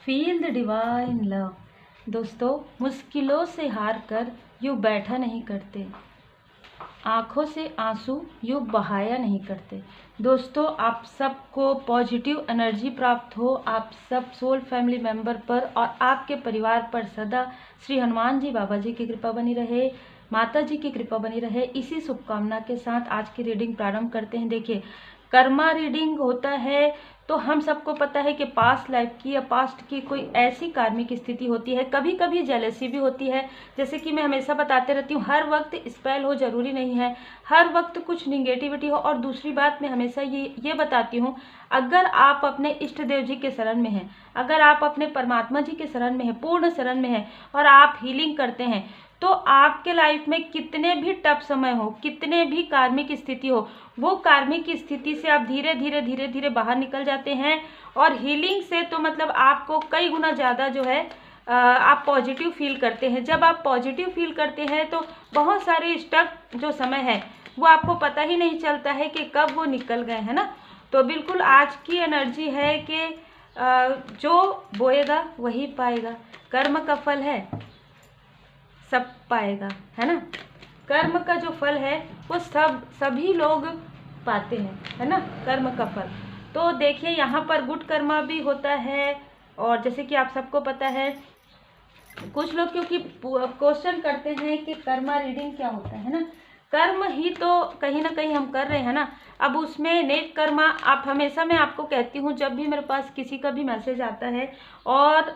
Feel the divine love. दोस्तों, मुश्किलों से हार कर यूँ बैठा नहीं करते, आँखों से आंसू यूँ बहाया नहीं करते। दोस्तों, आप सबको पॉजिटिव एनर्जी प्राप्त हो, आप सब सोल फैमिली मेंबर पर और आपके परिवार पर सदा श्री हनुमान जी बाबा जी की कृपा बनी रहे, माता जी की कृपा बनी रहे। इसी शुभकामना के साथ आज की रीडिंग प्रारंभ करते हैं। देखिए, कर्मा रीडिंग होता है तो हम सबको पता है कि पास्ट लाइफ की या पास्ट की कोई ऐसी कार्मिक स्थिति होती है, कभी कभी जेलसी भी होती है। जैसे कि मैं हमेशा बताते रहती हूँ, हर वक्त स्पेल हो जरूरी नहीं है, हर वक्त कुछ निगेटिविटी हो। और दूसरी बात मैं हमेशा ये बताती हूँ, अगर आप अपने इष्ट देव जी के शरण में हैं, अगर आप अपने परमात्मा जी के शरण में हैं, पूर्ण शरण में हैं और आप हीलिंग करते हैं, तो आपके लाइफ में कितने भी टफ समय हो, कितने भी कार्मिक स्थिति हो, वो कार्मिक स्थिति से आप धीरे धीरे धीरे धीरे बाहर निकल जाते हैं। और हीलिंग से तो मतलब आपको कई गुना ज़्यादा जो है आप पॉजिटिव फील करते हैं। जब आप पॉजिटिव फील करते हैं तो बहुत सारे स्टक जो समय है वो आपको पता ही नहीं चलता है कि कब वो निकल गए, है ना। तो बिल्कुल आज की एनर्जी है कि जो बोएगा वही पाएगा, कर्म का फल है सब पाएगा, है ना। कर्म का जो फल है वो सभी लोग पाते हैं, है ना, कर्म का फल। तो देखिए, यहाँ पर गुड कर्मा भी होता है। और जैसे कि आप सबको पता है, कुछ लोग क्योंकि क्वेश्चन करते हैं कि कर्मा रीडिंग क्या होता है ना। कर्म ही तो कहीं ना कहीं हम कर रहे हैं ना। अब उसमें नेक कर्मा, आप हमेशा मैं आपको कहती हूँ, जब भी मेरे पास किसी का भी मैसेज आता है और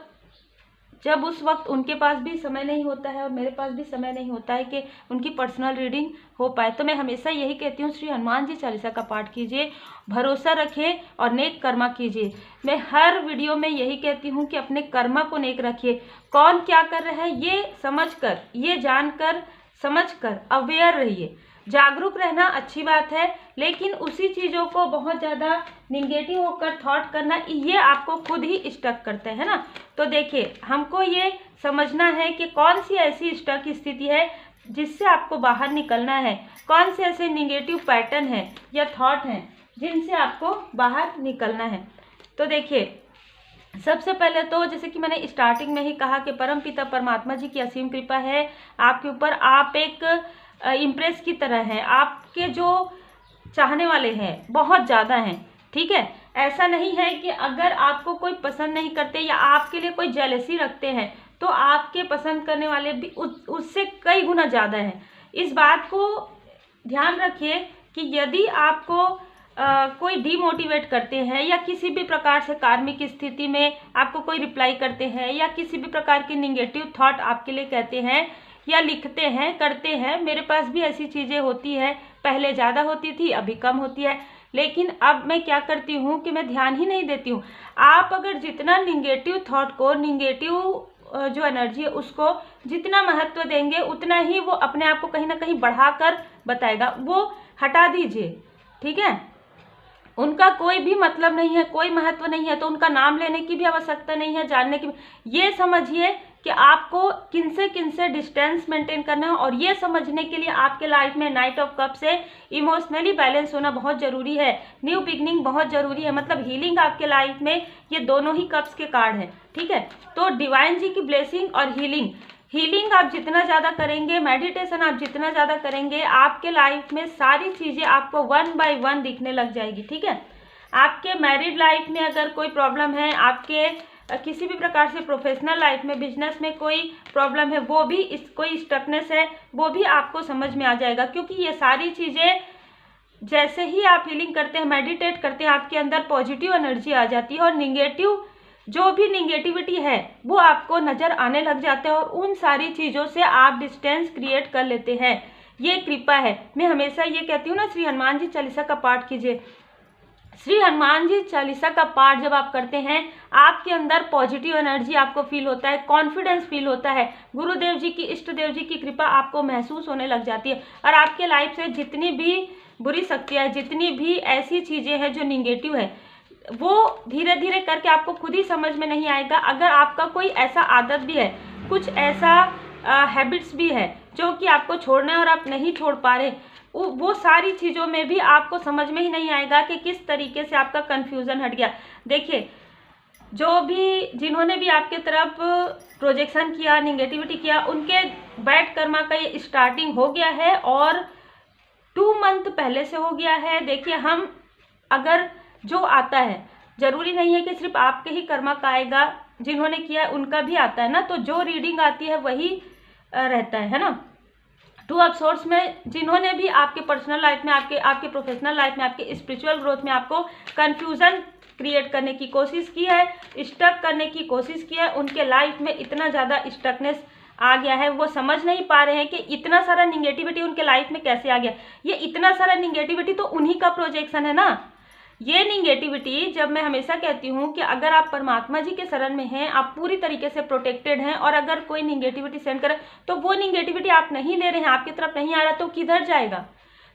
जब उस वक्त उनके पास भी समय नहीं होता है और मेरे पास भी समय नहीं होता है कि उनकी पर्सनल रीडिंग हो पाए, तो मैं हमेशा यही कहती हूँ, श्री हनुमान जी चालीसा का पाठ कीजिए, भरोसा रखें और नेक कर्मा कीजिए। मैं हर वीडियो में यही कहती हूँ कि अपने कर्मा को नेक रखिए। कौन क्या कर रहा है ये समझकर, ये जानकर, समझकर अवेयर रहिए। जागरूक रहना अच्छी बात है, लेकिन उसी चीज़ों को बहुत ज़्यादा निगेटिव होकर थॉट करना, ये आपको खुद ही स्टक करते हैं ना। तो देखिए, हमको ये समझना है कि कौन सी ऐसी स्टक स्थिति है जिससे आपको बाहर निकलना है, कौन से ऐसे निगेटिव पैटर्न है या थॉट हैं जिनसे आपको बाहर निकलना है। तो देखिए, सबसे पहले तो जैसे कि मैंने स्टार्टिंग में ही कहा कि परमपिता परमात्मा जी की असीम कृपा है आपके ऊपर। आप एक इम्प्रेस की तरह हैं, आपके जो चाहने वाले हैं बहुत ज़्यादा हैं, ठीक है। ऐसा नहीं है कि अगर आपको कोई पसंद नहीं करते या आपके लिए कोई जेलसी रखते हैं तो आपके पसंद करने वाले भी उससे कई गुना ज़्यादा हैं। इस बात को ध्यान रखिए कि यदि आपको कोई डीमोटिवेट करते हैं या किसी भी प्रकार से कार्मिक स्थिति में आपको कोई रिप्लाई करते हैं या किसी भी प्रकार के निगेटिव थॉट आपके लिए कहते हैं या लिखते हैं, करते हैं, मेरे पास भी ऐसी चीज़ें होती है। पहले ज़्यादा होती थी, अभी कम होती है, लेकिन अब मैं क्या करती हूँ कि मैं ध्यान ही नहीं देती हूँ। आप अगर जितना निगेटिव थॉट को, निगेटिव जो एनर्जी है उसको जितना महत्व देंगे, उतना ही वो अपने आप को कहीं ना कहीं बढ़ाकर बताएगा। वो हटा दीजिए, ठीक है। उनका कोई भी मतलब नहीं है, कोई महत्व नहीं है, तो उनका नाम लेने की भी आवश्यकता नहीं है, जानने की भी। ये समझिए कि आपको किनसे डिस्टेंस मेंटेन करना है। और ये समझने के लिए आपके लाइफ में नाइट ऑफ कप से इमोशनली बैलेंस होना बहुत ज़रूरी है, न्यू बिगनिंग बहुत ज़रूरी है, मतलब हीलिंग आपके लाइफ में ये दोनों ही कप्स के कार्ड हैं, ठीक है। तो डिवाइन जी की ब्लेसिंग और हीलिंग आप जितना ज़्यादा करेंगे, मेडिटेशन आप जितना ज़्यादा करेंगे, आपके लाइफ में सारी चीज़ें आपको 1 बाय 1 दिखने लग जाएगी, ठीक है। आपके मैरिड लाइफ में अगर कोई प्रॉब्लम है, आपके किसी भी प्रकार से प्रोफेशनल लाइफ में, बिजनेस में कोई प्रॉब्लम है, वो भी कोई स्टकनेस है, वो भी आपको समझ में आ जाएगा। क्योंकि ये सारी चीज़ें जैसे ही आप हीलिंग करते हैं, मेडिटेट करते हैं, आपके अंदर पॉजिटिव एनर्जी आ जाती है और निगेटिव जो भी निगेटिविटी है वो आपको नज़र आने लग जाता है और उन सारी चीज़ों से आप डिस्टेंस क्रिएट कर लेते हैं। ये कृपा है। मैं हमेशा ये कहती हूँ ना, श्री हनुमान जी चालीसा का पाठ कीजिए। श्री हनुमान जी चालीसा का पाठ जब आप करते हैं, आपके अंदर पॉजिटिव एनर्जी आपको फील होता है, कॉन्फिडेंस फील होता है, गुरुदेव जी की, इष्ट देव जी की कृपा आपको महसूस होने लग जाती है। और आपके लाइफ से जितनी भी बुरी शक्तियाँ, जितनी भी ऐसी चीज़ें हैं जो निगेटिव है, वो धीरे धीरे करके आपको खुद ही समझ में नहीं आएगा। अगर आपका कोई ऐसा आदत भी है, कुछ ऐसा हैबिट्स भी है जो कि आपको छोड़ना है और आप नहीं छोड़ पा रहे, वो सारी चीज़ों में भी आपको समझ में ही नहीं आएगा कि किस तरीके से आपका कन्फ्यूज़न हट गया। देखिए, जो भी जिन्होंने भी आपके तरफ प्रोजेक्शन किया, निगेटिविटी किया, उनके बैड कर्मा का ये स्टार्टिंग हो गया है और 2 मंथ पहले से हो गया है। देखिए, हम अगर जो आता है, जरूरी नहीं है कि सिर्फ आपके ही कर्मा का आएगा, जिन्होंने किया उनका भी आता है ना, तो जो रीडिंग आती है वही रहता है ना। 2 ऑफ सोर्स में जिन्होंने भी आपके पर्सनल लाइफ में, आपके प्रोफेशनल लाइफ में, आपके स्पिरिचुअल ग्रोथ में आपको कंफ्यूजन क्रिएट करने की कोशिश की है, स्टक करने की कोशिश की है, उनके लाइफ में इतना ज़्यादा स्टकनेस आ गया है, वो समझ नहीं पा रहे हैं कि इतना सारा निगेटिविटी उनके लाइफ में कैसे आ गया। ये इतना सारा निगेटिविटी तो उन्हीं का प्रोजेक्शन है ना। ये निगेटिविटी, जब मैं हमेशा कहती हूँ कि अगर आप परमात्मा जी के शरण में हैं, आप पूरी तरीके से प्रोटेक्टेड हैं, और अगर कोई निगेटिविटी सेंड करे तो वो निगेटिविटी आप नहीं ले रहे हैं, आपकी तरफ नहीं आ रहा, तो किधर जाएगा।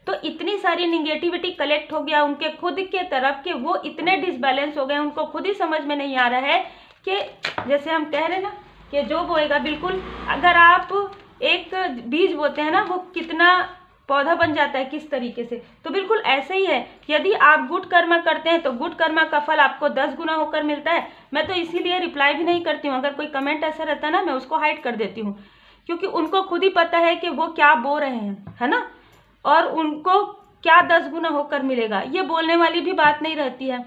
तो इतनी सारी निगेटिविटी कलेक्ट हो गया उनके खुद के तरफ कि वो इतने डिसबैलेंस हो गए, उनको खुद ही समझ में नहीं आ रहा है कि जैसे हम कह रहे हैं ना कि जो बोएगा, बिल्कुल अगर आप एक बीज बोते हैं ना, वो कितना पौधा बन जाता है किस तरीके से, तो बिल्कुल ऐसे ही है। यदि आप गुड कर्मा करते हैं तो गुड कर्मा का फल आपको 10 गुना होकर मिलता है। मैं तो इसीलिए रिप्लाई भी नहीं करती हूँ, अगर कोई कमेंट ऐसा रहता है ना, मैं उसको हाइड कर देती हूँ, क्योंकि उनको खुद ही पता है कि वो क्या बो रहे हैं, है ना, और उनको क्या 10 गुना होकर मिलेगा। ये बोलने वाली भी बात नहीं रहती है।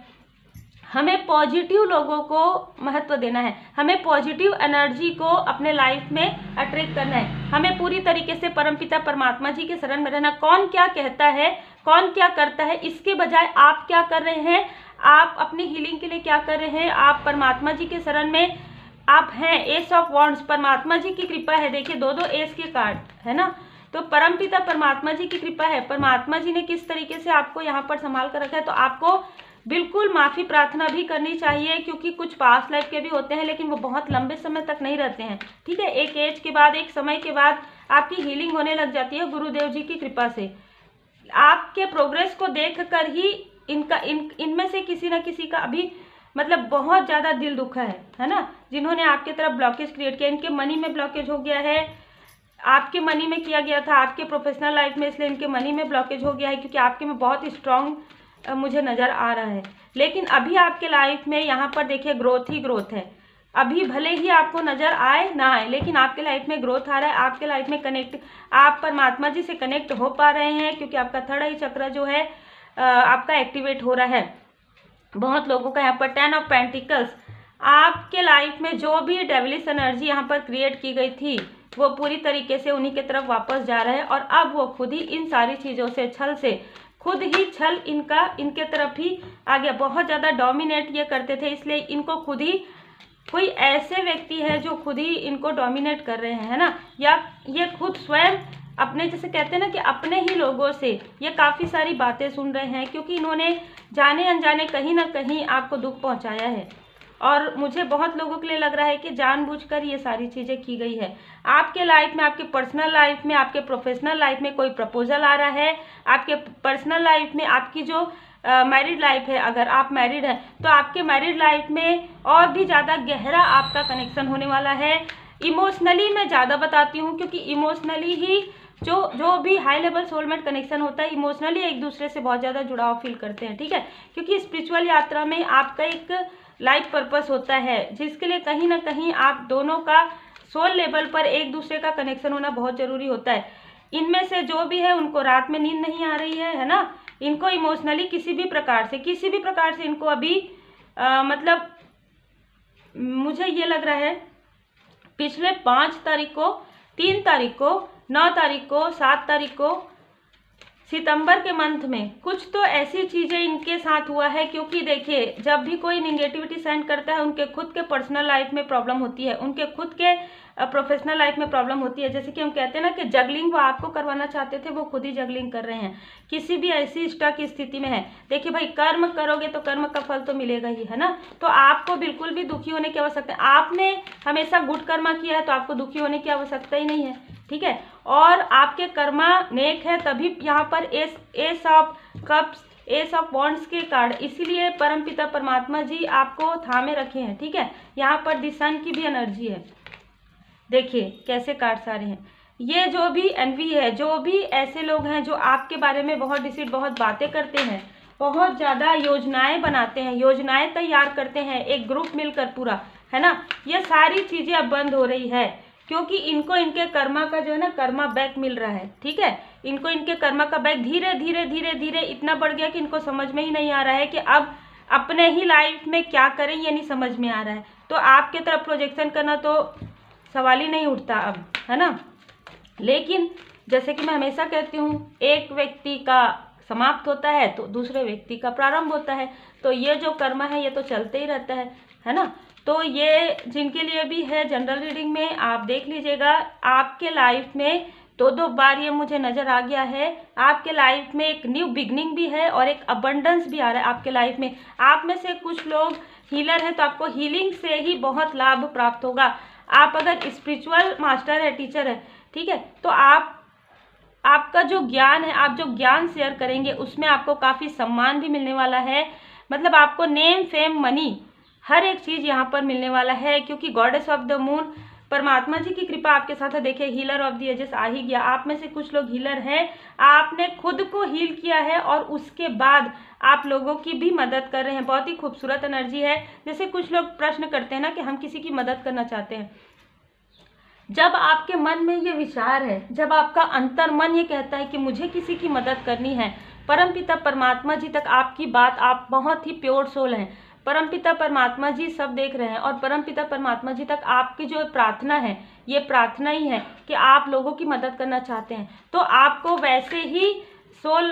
हमें पॉजिटिव लोगों को महत्व देना है, हमें पॉजिटिव एनर्जी को अपने लाइफ में अट्रैक्ट करना है, हमें पूरी तरीके से परमपिता परमात्मा जी के शरण में रहना। कौन क्या कहता है, कौन क्या करता है, इसके बजाय आप क्या कर रहे हैं, आप अपनी हीलिंग के लिए क्या कर रहे हैं, आप परमात्मा जी के शरण में आप हैं। एस ऑफ वॉन्ड्स, परमात्मा जी की कृपा है। देखिए, 2 एस के कार्ड है ना, तो परमपिता परमात्मा जी की कृपा है। परमात्मा जी ने किस तरीके से आपको यहाँ पर संभाल कर रखा है, तो आपको बिल्कुल माफ़ी प्रार्थना भी करनी चाहिए, क्योंकि कुछ पास्ट लाइफ के भी होते हैं, लेकिन वो बहुत लंबे समय तक नहीं रहते हैं। ठीक है, एक एज के बाद, एक समय के बाद आपकी हीलिंग होने लग जाती है गुरुदेव जी की कृपा से। आपके प्रोग्रेस को देख कर ही इनमें से किसी न किसी का अभी मतलब बहुत ज़्यादा दिल दुखा है ना, जिन्होंने आपके तरफ ब्लॉकेज क्रिएट किया। इनके मनी में ब्लॉकेज हो गया है, आपके मनी में किया गया था, आपके प्रोफेशनल लाइफ में, इसलिए इनके मनी में ब्लॉकेज हो गया है, क्योंकि आपके में बहुत स्ट्रांग मुझे नज़र आ रहा है। लेकिन अभी आपके लाइफ में यहाँ पर देखिए ग्रोथ ही ग्रोथ है। अभी भले ही आपको नज़र आए ना आए, लेकिन आपके लाइफ में ग्रोथ आ रहा है, आपके लाइफ में कनेक्ट, आप परमात्मा जी से कनेक्ट हो पा रहे हैं, क्योंकि आपका 3rd आई चक्र जो है आपका एक्टिवेट हो रहा है। बहुत लोगों का यहाँ पर 10 ऑफ पेंटिकल्स, आपके लाइफ में जो भी डेविलिश एनर्जी यहाँ पर क्रिएट की गई थी, वो पूरी तरीके से उन्हीं की तरफ वापस जा रहा है, और अब वो खुद ही इन सारी चीज़ों से, छल से, खुद ही छल इनके तरफ ही आ गया। बहुत ज़्यादा डोमिनेट ये करते थे, इसलिए इनको खुद ही कोई ऐसे व्यक्ति है जो खुद ही इनको डोमिनेट कर रहे हैं, है ना, या ये खुद स्वयं अपने, जैसे कहते हैं ना कि अपने ही लोगों से ये काफ़ी सारी बातें सुन रहे हैं, क्योंकि इन्होंने जाने अनजाने कहीं ना कहीं आपको दुख पहुंचाया है। और मुझे बहुत लोगों के लिए लग रहा है कि जानबूझकर ये सारी चीज़ें की गई है। आपके लाइफ में, आपके पर्सनल लाइफ में, आपके प्रोफेशनल लाइफ में कोई प्रपोजल आ रहा है, आपके पर्सनल लाइफ में, आपकी जो मैरिड लाइफ है, अगर आप मैरिड हैं तो आपके मैरिड लाइफ में और भी ज़्यादा गहरा आपका कनेक्शन होने वाला है। इमोशनली मैं ज़्यादा बताती हूँ, क्योंकि इमोशनली ही जो भी हाई लेवल सोलमेट कनेक्शन होता है, इमोशनली एक दूसरे से बहुत ज़्यादा जुड़ाव फील करते हैं। ठीक है, क्योंकि स्पिरिचुअल यात्रा में आपका एक लाइफ पर्पस होता है, जिसके लिए कहीं ना कहीं आप दोनों का सोल लेवल पर एक दूसरे का कनेक्शन होना बहुत ज़रूरी होता है। इनमें से जो भी है, उनको रात में नींद नहीं आ रही है ना, इनको इमोशनली किसी भी प्रकार से इनको अभी मतलब मुझे ये लग रहा है पिछले 5 तारीख को, 3 तारीख को, 9 तारीख को, 7 तारीख को, सितंबर के मंथ में कुछ तो ऐसी चीज़ें इनके साथ हुआ है। क्योंकि देखिए, जब भी कोई निगेटिविटी सेंड करता है, उनके खुद के पर्सनल लाइफ में प्रॉब्लम होती है, उनके खुद के प्रोफेशनल लाइफ में प्रॉब्लम होती है। जैसे कि हम कहते हैं ना कि जगलिंग वो आपको करवाना चाहते थे, वो खुद ही जगलिंग कर रहे हैं, किसी भी ऐसी स्टक स्थिति में है। देखिए भाई, कर्म करोगे तो कर्म का फल तो मिलेगा ही, है ना, तो आपको बिल्कुल भी दुखी होने की आवश्यकता है। आपने हमेशा गुड कर्मा किया है, तो आपको दुखी होने की आवश्यकता ही नहीं है। ठीक है, और आपके कर्मा नेक है, तभी यहाँ पर S of cups, S of wands के कार्ड, इसीलिए परमपिता परमात्मा जी आपको थामे रखे हैं। ठीक है, यहाँ पर द सन की भी एनर्जी है, देखिए कैसे कार्ड्स आ रहे हैं। ये जो भी एनवी है, जो भी ऐसे लोग हैं जो आपके बारे में बहुत डिसीट, बहुत बातें करते हैं, बहुत ज़्यादा योजनाएं बनाते हैं, योजनाएं तैयार करते हैं एक ग्रुप मिलकर पूरा, है ना। ये सारी चीज़ें अब बंद हो रही है क्योंकि इनको इनके कर्मा का जो है ना कर्मा बैक मिल रहा है, ठीक है। इनको इनके कर्मा का बैक धीरे धीरे धीरे धीरे इतना बढ़ गया कि इनको समझ में ही नहीं आ रहा है कि अब अपने ही लाइफ में क्या करें, ये नहीं समझ में आ रहा है। तो आपके तरफ प्रोजेक्शन करना तो सवाल ही नहीं उठता अब, है ना। लेकिन जैसे कि मैं हमेशा कहती हूँ, एक व्यक्ति का समाप्त होता है तो दूसरे व्यक्ति का प्रारंभ होता है। तो ये जो कर्म है ये तो चलते ही रहता है ना। तो ये जिनके लिए भी है जनरल रीडिंग में आप देख लीजिएगा, आपके लाइफ में दो बार ये मुझे नज़र आ गया है। आपके लाइफ में एक न्यू बिगनिंग भी है और एक अबंडेंस भी आ रहा है आपके लाइफ में। आप में से कुछ लोग हीलर हैं तो आपको हीलिंग से ही बहुत लाभ प्राप्त होगा। आप अगर स्पिरिचुअल मास्टर है, टीचर है, ठीक है, तो आपका जो ज्ञान है, आप जो ज्ञान शेयर करेंगे उसमें आपको काफ़ी सम्मान भी मिलने वाला है। मतलब आपको नेम फेम मनी हर एक चीज़ यहाँ पर मिलने वाला है, क्योंकि गॉडेस ऑफ द मून परमात्मा जी की कृपा आपके साथ है। देखिए हीलर ऑफ द एजेस आ ही गया। आप में से कुछ लोग हीलर हैं, आपने खुद को हील किया है और उसके बाद आप लोगों की भी मदद कर रहे हैं। बहुत ही खूबसूरत एनर्जी है। जैसे कुछ लोग प्रश्न करते हैं ना कि हम किसी की मदद करना चाहते हैं, जब आपके मन में ये विचार है, जब आपका अंतर मन ये कहता है कि मुझे किसी की मदद करनी है, परमपिता परमात्मा जी तक आपकी बात, आप बहुत ही प्योर सोल हैं, परमपिता परमात्मा जी सब देख रहे हैं और परमपिता परमात्मा जी तक आपकी जो प्रार्थना है ये प्रार्थना ही है कि आप लोगों की मदद करना चाहते हैं, तो आपको वैसे ही सोल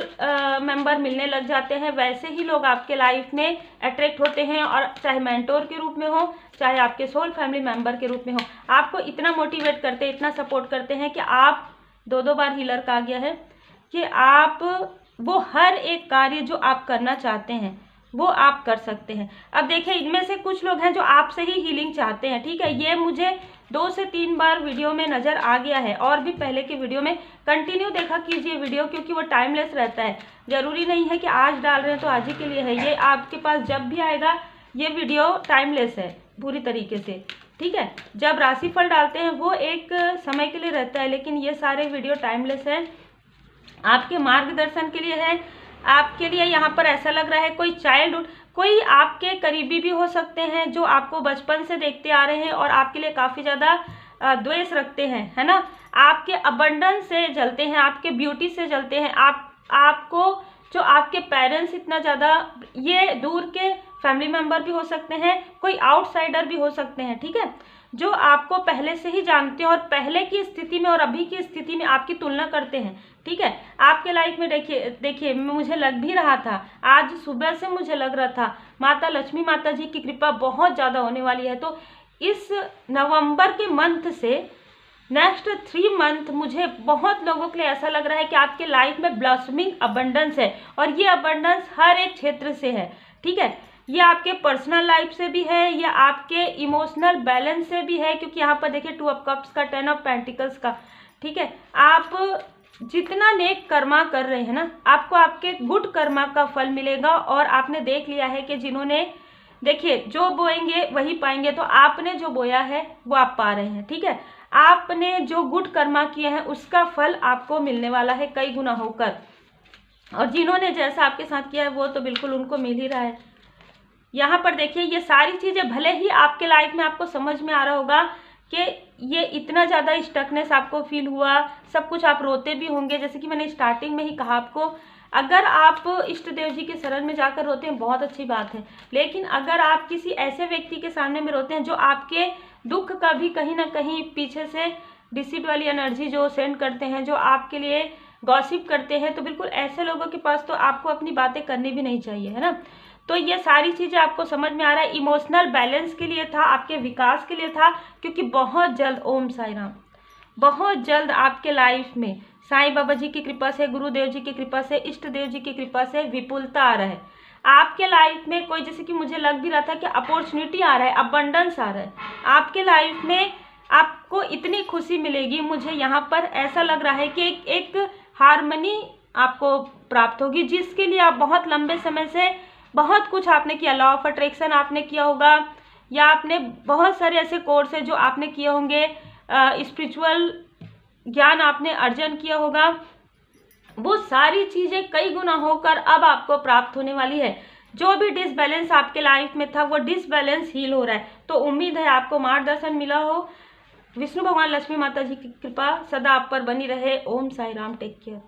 मेंबर मिलने लग जाते हैं, वैसे ही लोग आपके लाइफ में अट्रैक्ट होते हैं। और चाहे मेंटोर के रूप में हो, चाहे आपके सोल फैमिली मेंबर के रूप में हो, आपको इतना मोटिवेट करते हैं, इतना सपोर्ट करते हैं कि आप दो बार हीलर का आ गया है कि आप वो हर एक कार्य जो आप करना चाहते हैं वो आप कर सकते हैं। अब देखिए इनमें से कुछ लोग हैं जो आपसे ही हीलिंग चाहते हैं, ठीक है। ये मुझे 2 से 3 बार वीडियो में नज़र आ गया है और भी पहले के वीडियो में। कंटिन्यू देखा कीजिए वीडियो, क्योंकि वो टाइमलेस रहता है। ज़रूरी नहीं है कि आज डाल रहे हैं तो आज ही के लिए है, ये आपके पास जब भी आएगा ये वीडियो टाइमलेस है पूरी तरीके से, ठीक है। जब राशिफल डालते हैं वो एक समय के लिए रहता है, लेकिन ये सारे वीडियो टाइमलेस है, आपके मार्गदर्शन के लिए है। आपके लिए यहाँ पर ऐसा लग रहा है कोई चाइल्डहुड, कोई आपके करीबी भी हो सकते हैं जो आपको बचपन से देखते आ रहे हैं और आपके लिए काफ़ी ज़्यादा द्वेष रखते हैं, है ना। आपके अबंडेंस से जलते हैं, आपके ब्यूटी से जलते हैं, आपको जो आपके पेरेंट्स इतना ज़्यादा, ये दूर के फैमिली मेम्बर भी हो सकते हैं, कोई आउटसाइडर भी हो सकते हैं, ठीक है, जो आपको पहले से ही जानते हैं और पहले की स्थिति में और अभी की स्थिति में आपकी तुलना करते हैं, ठीक है। आपके लाइफ में देखिए मुझे लग भी रहा था, आज सुबह से मुझे लग रहा था माता लक्ष्मी माता जी की कृपा बहुत ज़्यादा होने वाली है। तो इस नवंबर के मंथ से नेक्स्ट 3 मंथ मुझे बहुत लोगों के लिए ऐसा लग रहा है कि आपके लाइफ में ब्लॉसमिंग अबंडेंस है और ये अबंडेंस हर एक क्षेत्र से है, ठीक है। ये आपके पर्सनल लाइफ से भी है, ये आपके इमोशनल बैलेंस से भी है, क्योंकि यहाँ पर देखिए 2 ऑफ कप्स का, 10 ऑफ पेंटिकल्स का, ठीक है। आप जितना नेक कर्मा कर रहे हैं ना, आपको आपके गुड कर्मा का फल मिलेगा। और आपने देख लिया है कि जिन्होंने, देखिए जो बोएंगे वही पाएंगे, तो आपने जो बोया है वो आप पा रहे हैं, ठीक है। आपने जो गुड कर्मा किए हैं उसका फल आपको मिलने वाला है कई गुना होकर, और जिन्होंने जैसा आपके साथ किया है वो तो बिल्कुल उनको मिल ही रहा है। यहाँ पर देखिए ये सारी चीज़ें, भले ही आपके लाइफ में आपको समझ में आ रहा होगा कि ये इतना ज़्यादा स्टकनेस आपको फील हुआ, सब कुछ आप रोते भी होंगे, जैसे कि मैंने स्टार्टिंग में ही कहा आपको, अगर आप इष्ट देव जी के शरण में जाकर रोते हैं बहुत अच्छी बात है, लेकिन अगर आप किसी ऐसे व्यक्ति के सामने में रोते हैं जो आपके दुख का भी कहीं ना कहीं पीछे से डिसीट वाली एनर्जी जो सेंड करते हैं, जो आपके लिए गॉसिप करते हैं, तो बिल्कुल ऐसे लोगों के पास तो आपको अपनी बातें करनी भी नहीं चाहिए, है ना। तो ये सारी चीज़ें आपको समझ में आ रहा है, इमोशनल बैलेंस के लिए था, आपके विकास के लिए था, क्योंकि बहुत जल्द, ओम साई राम, बहुत जल्द आपके लाइफ में साईं बाबा जी की कृपा से, गुरुदेव जी की कृपा से, इष्ट देव जी की कृपा से विपुलता आ रहा है आपके लाइफ में। कोई, जैसे कि मुझे लग भी रहा था कि अपॉर्चुनिटी आ रहा है, अबंडेंस आ रहा है आपके लाइफ में, आपको इतनी खुशी मिलेगी। मुझे यहाँ पर ऐसा लग रहा है कि एक हारमनी आपको प्राप्त होगी, जिसके लिए आप बहुत लंबे समय से बहुत कुछ आपने किया, लॉ ऑफ अट्रैक्शन आपने किया होगा, या आपने बहुत सारे ऐसे कोर्स है जो आपने किए होंगे, स्पिरिचुअल ज्ञान आपने अर्जन किया होगा, वो सारी चीज़ें कई गुना होकर अब आपको प्राप्त होने वाली है। जो भी डिसबैलेंस आपके लाइफ में था वो डिसबैलेंस हील हो रहा है। तो उम्मीद है आपको मार्गदर्शन मिला हो। विष्णु भगवान, लक्ष्मी माता जी की कृपा सदा आप पर बनी रहे। ओम साई राम। Take care.